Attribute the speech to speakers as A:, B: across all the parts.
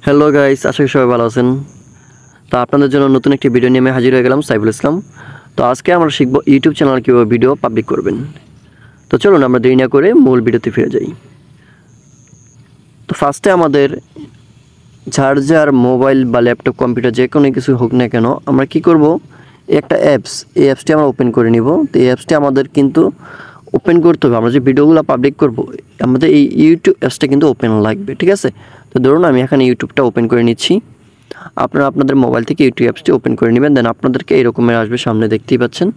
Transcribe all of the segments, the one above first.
A: Hello guys, আশা করি সবাই ভালো আছেন। তো আপনাদের জন্য নতুন একটি ভিডিও নিয়ে আমি হাজির হয়ে গেলাম, সাইফুল ইসলাম। তো আজকে আমরা শিখব ইউটিউব চ্যানেল কীভাবে ভিডিও পাবলিক করবেন। তো চলুন আমরা দেরি না করে মূল ভিডিওতে ফিরে যাই। তো ফার্স্টে আমাদের যার মোবাইল বা ল্যাপটপ কম্পিউটার যে কোনো কিছু হোক না কেন, আমরা কি করব, একটা এই অ্যাপসটি আমরা ওপেন করে নিব। তো এই অ্যাপসটি আমাদের কিন্তু ওপেন করতে হবে। আমরা যে ভিডিওগুলো পাবলিক করব, আমাদের এই ইউটিউব অ্যাপসটা কিন্তু ওপেন লাগবে, ঠিক আছে। তো ধরুন আমি এখানে ইউটিউবটা ওপেন করে নিচ্ছি। আপনারা আপনাদের মোবাইল থেকে ইউটিউব অ্যাপসটি ওপেন করে নেবেন। দেন আপনাদেরকে এরকমের আসবে, সামনে দেখতেই পাচ্ছেন।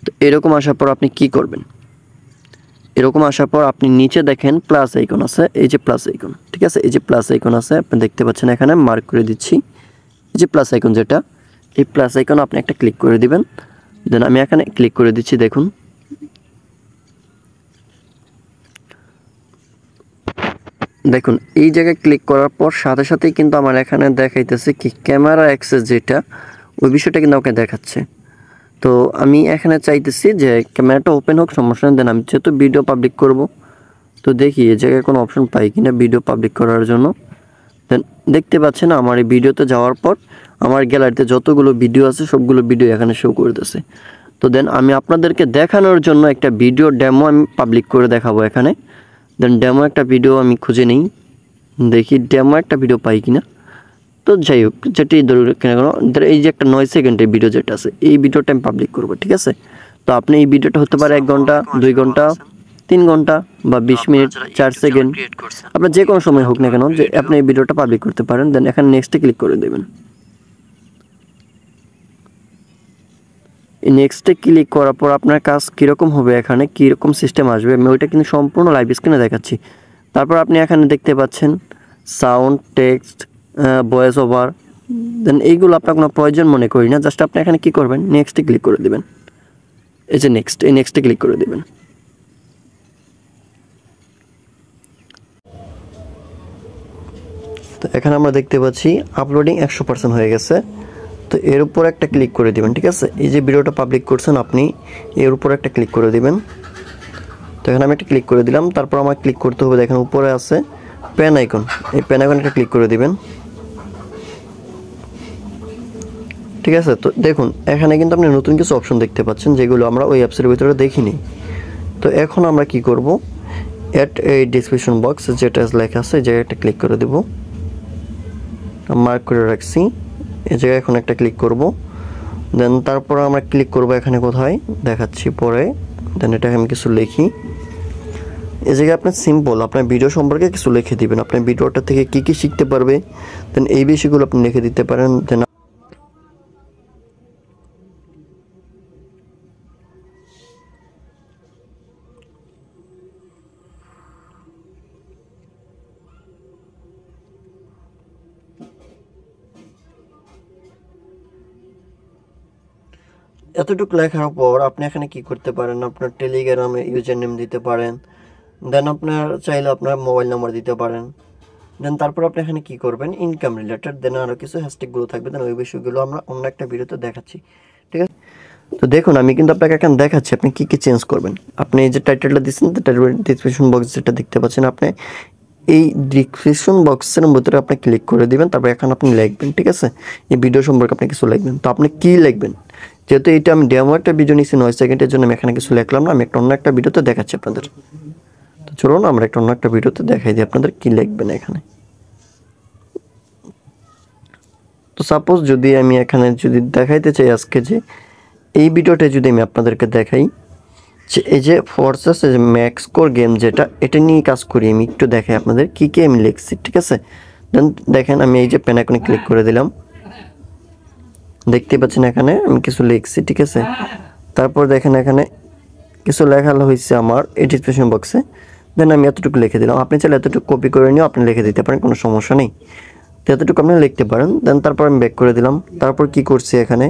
A: তো এরকম আসার পর আপনি কি করবেন, এরকম আসার পর আপনি নিচে দেখেন প্লাস আইকন আছে, এই যে প্লাস আইকন, ঠিক আছে। এই যে প্লাস আইকন আছে, আপনি দেখতে পাচ্ছেন, এখানে মার্ক করে দিচ্ছি। এই যে প্লাস আইকন, যেটা এই প্লাস আইকন আপনি একটা ক্লিক করে দিবেন। দেন আমি এখানে ক্লিক করে দিচ্ছি। দেখুন দেখুন এই জায়গায় ক্লিক করার পর সাথে সাথেই কিন্তু আমার এখানে দেখাইতেছে কি ক্যামেরা অ্যাক্সেস, যেটা ওই বিষয়টা কিন্তু আমাকে দেখাচ্ছে। তো আমি এখানে চাইতেছি যে ক্যামেরাটা ওপেন হোক, সমস্যা নেই। দেন আমি যেহেতু ভিডিও পাবলিক করব, তো দেখি এই জায়গায় কোনো অপশন পাই কিনা ভিডিও পাবলিক করার জন্য। দেন দেখতে পাচ্ছেন আমার এই ভিডিওতে যাওয়ার পর আমার গ্যালারিতে যতগুলো ভিডিও আছে সবগুলো ভিডিও এখানে শো করতেছে। তো দেন আমি আপনাদেরকে দেখানোর জন্য একটা ভিডিও ডেমো আমি পাবলিক করে দেখাবো এখানে। দেন ডেমো একটা ভিডিও আমি খুঁজে নিই, দেখি ডেমো একটা ভিডিও পাই কিনা। তো যাই হোক, যেটি ধরুন কেন এই যে একটা 9 সেকেন্ডের ভিডিও যেটা আছে, এই ভিডিওটা আমি পাবলিক করবো, ঠিক আছে। তো আপনি এই ভিডিওটা হতে পারে 1 ঘন্টা, 2 ঘন্টা, 3 ঘন্টা বা 20 মিনিট, 4 সেকেন্ড, আপনার যে কোনো সময় হোক না কেন, যে আপনি এই ভিডিওটা পাবলিক করতে পারেন। দেন এখানে নেক্সটে ক্লিক করে দেবেন। এই নেক্সটে ক্লিক করার পর আপনার কাজ কীরকম হবে, এখানে কীরকম সিস্টেম আসবে, আমি ওইটা কিন্তু সম্পূর্ণ লাইভ স্ক্রিনে দেখাচ্ছি। তারপর আপনি এখানে দেখতে পাচ্ছেন সাউন্ড, টেক্সট, ভয়েস ওভার। দেন এইগুলো আপনার কোনো প্রয়োজন মনে করি না, জাস্ট আপনি এখানে কী করবেন, নেক্সটে ক্লিক করে দেবেন। এই যে নেক্সট, এই নেক্সটে ক্লিক করে দেবেন। তো এখানে আমরা দেখতে পাচ্ছি আপলোডিং 100% হয়ে গেছে। তো এর উপর একটা ক্লিক করে দিবেন, ঠিক আছে। এই যে ভিডিওটা পাবলিক করছেন আপনি, এর উপর একটা ক্লিক করে দিবেন। তো এখানে আমি একটা ক্লিক করে দিলাম। তারপর আমার ক্লিক করতে হবে, দেখেন উপরে আছে পেন আইকন, এই পেন আইকন একটা ক্লিক করে দিবেন, ঠিক আছে। তো দেখুন এখানে কিন্তু আপনি নতুন কিছু অপশন দেখতে পাচ্ছেন, যেগুলো আমরা ওই অ্যাপসের ভিতরে দেখিনি। তো এখন আমরা কি করব, অ্যাড এই ডেসক্রিপশন বক্স যেটা লেখা আছে, যে একটা ক্লিক করে দেব, মার্ক করে রাখছি। এই জায়গায় এখন একটা ক্লিক করব। দেন তারপর আমরা ক্লিক করব এখানে, কোথায় দেখাচ্ছি পরে। দেন এটা আমি কিছু লিখি। এই জায়গায় আপনার সিম্পল আপনার ভিডিও সম্পর্কে কিছু লিখে দিবেন, আপনার ভিডিওটা থেকে কি কি শিখতে পারবে, দেন এই বিষয়গুলো আপনি লিখে দিতে পারেন। দেন এতটুকু লেখার পর আপনি এখানে কি করতে পারেন, আপনার টেলিগ্রামে ইউজার নেম দিতে পারেন। দেন আপনার চাইলে আপনার মোবাইল নাম্বার দিতে পারেন। দেন তারপর আপনি এখানে কি করবেন, ইনকাম রিলেটেড, দেন আরও কিছু হ্যাশট্যাগুলো থাকবে। দেন ওই বিষয়গুলো আমরা অন্য একটা ভিডিওতে দেখাচ্ছি, ঠিক আছে। তো দেখুন আমি কিন্তু আপনাকে এখানে দেখাচ্ছি আপনি কি কি চেঞ্জ করবেন। আপনি এই যে টাইটেলটা দিচ্ছেন, ডিসক্রিপশন বক্স যেটা দেখতে পাচ্ছেন, আপনি এই ডিসক্রিপশন বক্সের ভিতরে আপনি ক্লিক করে দিবেন। তারপর এখন আপনি লিখবেন, ঠিক আছে, এই ভিডিও সম্পর্কে আপনি কিছু লিখবেন। তো আপনি কি লিখবেন, যেহেতু এটা আমি ডেমো একটা ভিডিও নিচ্ছি 9 সেকেন্ডের জন্য, আমি এখানে কিছু লিখলাম না, আমি একটা অন্য একটা ভিডিওতে দেখাচ্ছি আপনাদের। তো চলুন আমরা একটা অন্য একটা ভিডিওতে দেখাই দিই আপনাদের কি লিখবেন এখানে। তো সাপোজ যদি আমি এখানে যদি দেখাইতে চাই আজকে, যে এই ভিডিওটা যদি আমি আপনাদেরকে দেখাই, যে এই যে ফোর্সেস যে ম্যাক্স কোর গেম যেটা, এটা নিয়ে কাজ করি, আমি একটু দেখাই আপনাদের কি কি আমি লিখছি, ঠিক আছে। দেন দেখেন আমি এই যে পেন আইকনে ক্লিক করে দিলাম, দেখতে পাচ্ছেন এখানে আমি কিছু লিখছি, ঠিক আছে। তারপর দেখেন এখানে কিছু লেখা হয়েছে আমার এই ডিসক্রিপশন বক্সে। দেন আমি এতটুকু লিখে দিলাম, আপনি চাইলে এতটুকু কপি করে নিয়েও আপনি লিখে দিতে পারেন, কোনো সমস্যা নেই। তো এতটুকু আপনি লিখতে পারেন। দেন তারপর আমি ব্যাক করে দিলাম। তারপর কি করছি এখানে,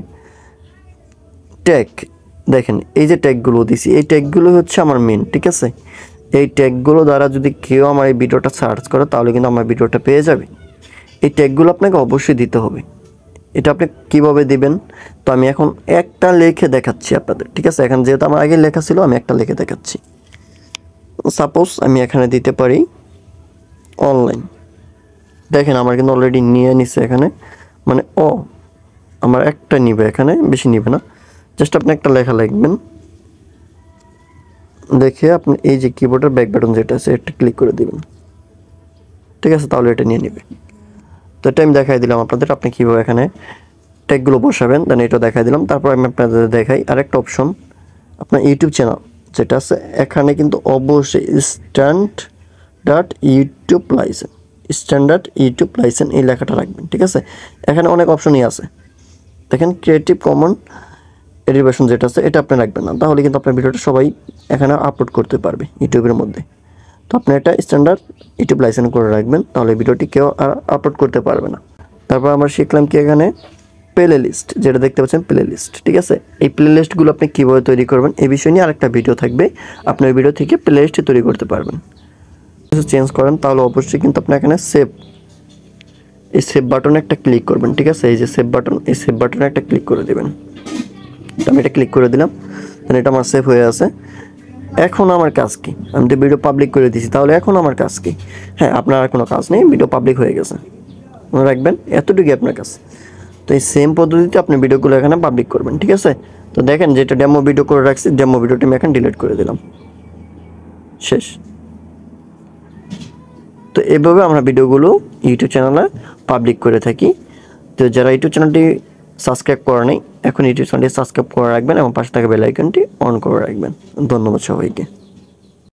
A: ট্যাগ, দেখেন এই যে ট্যাগগুলো দিছি, এই ট্যাগগুলো হচ্ছে আমার মেন, ঠিক আছে। এই ট্যাগগুলো দ্বারা যদি কেউ আমার এই ভিডিওটা সার্চ করে, তাহলে কিন্তু আমার ভিডিওটা পেয়ে যাবে। এই ট্যাগগুলো আপনাকে অবশ্যই দিতে হবে। এটা আপনি কিভাবে দিবেন, তো আমি এখন একটা লিখে দেখাচ্ছি আপনাদের, ঠিক আছে। এখন যেহেতু আমার আগে লেখা ছিল, আমি একটা লিখে দেখাচ্ছি। সাপোজ আমি এখানে দিতে পারি অনলাইন, দেখেন আমার কিন্তু অলরেডি নিয়ে নিছে এখানে, মানে আমার একটা নিবে এখানে, বেশি নিবে না। জাস্ট আপনি একটা লেখা লিখবেন, দেখে আপনি এই যে কিবোর্ডের ব্যাক বাটন যেটা আছে এটা ক্লিক করে দিবেন, ঠিক আছে? তাহলে এটা নিয়ে নেবে। তো এটা আমি দেখাই দিলাম আপনাদের, আপনি কীভাবে এখানে ট্যাগগুলো বসাবেন, দেন এটা দেখাই দিলাম। তারপর আমি আপনাদের দেখাই আরেকটা অপশন, আপনার ইউটিউব চ্যানেল যেটা আছে এখানে কিন্তু অবশ্যই স্ট্যান্ডার্ড ইউটিউব লাইসেন্স এই লেখাটা রাখবেন, ঠিক আছে? এখানে অনেক অপশনই আছে, দেখেন ক্রিয়েটিভ কমন এডিটেশন যেটা আছে এটা আপনি রাখবেন না, তাহলে কিন্তু আপনার ভিডিওটা সবাই এখানে আপলোড করতে পারবে ইউটিউবের মধ্যে। তো আপনি এটা স্ট্যান্ডার্ড ইউটিউব লাইসেন্স করে রাখবেন, তাহলে ভিডিওটি কেউ আর আপলোড করতে পারবে না। তারপর আমরা শিখলাম কি এখানে প্লে লিস্ট, যেটা দেখতে পাচ্ছেন প্লে লিস্ট, ঠিক আছে? এই প্লে লিস্টগুলো আপনি কীভাবে তৈরি করবেন এই বিষয় নিয়ে আরেকটা ভিডিও থাকবে, আপনি ওই ভিডিও থেকে প্লে লিস্ট তৈরি করতে পারবেন। কিছু চেঞ্জ করেন তাহলে অবশ্যই কিন্তু আপনি এখানে এই সেভ বাটনে একটা ক্লিক করবেন, ঠিক আছে? এই যে সেভ বাটন, এই সেভ বাটনে একটা ক্লিক করে দেবেন। আমি এটা ক্লিক করে দিলাম, এটা আমার সেভ হয়ে আছে। এখন আমার কাজ কি? আমি তো ভিডিও পাবলিক করে দিয়েছি, তাহলে এখন আমার কাজ কি? হ্যাঁ, আপনার আর কোনো কাজ নেই, ভিডিও পাবলিক হয়ে গেছে, মনে রাখবেন এতটুকুই আপনার কাজ। তো এই সেম পদ্ধতিতে আপনি ভিডিওগুলো এখানে পাবলিক করবেন, ঠিক আছে? তো দেখেন যেটা ডেমো ভিডিও করে রাখছি, ডেমো ভিডিওটি আমি এখন ডিলিট করে দিলাম, শেষ। তো এভাবে আমরা ভিডিওগুলো ইউটিউব চ্যানেলে পাবলিক করে থাকি। তো যারা ইউটিউব চ্যানেলটি সাবস্ক্রাইব করা নেই, এখন ইউটিউব চ্যানেলটি সাবস্ক্রাইব করে রাখবেন এবং পাশে থাকা বেল আইকনটি অন করে রাখবেন। ধন্যবাদ সবাইকে।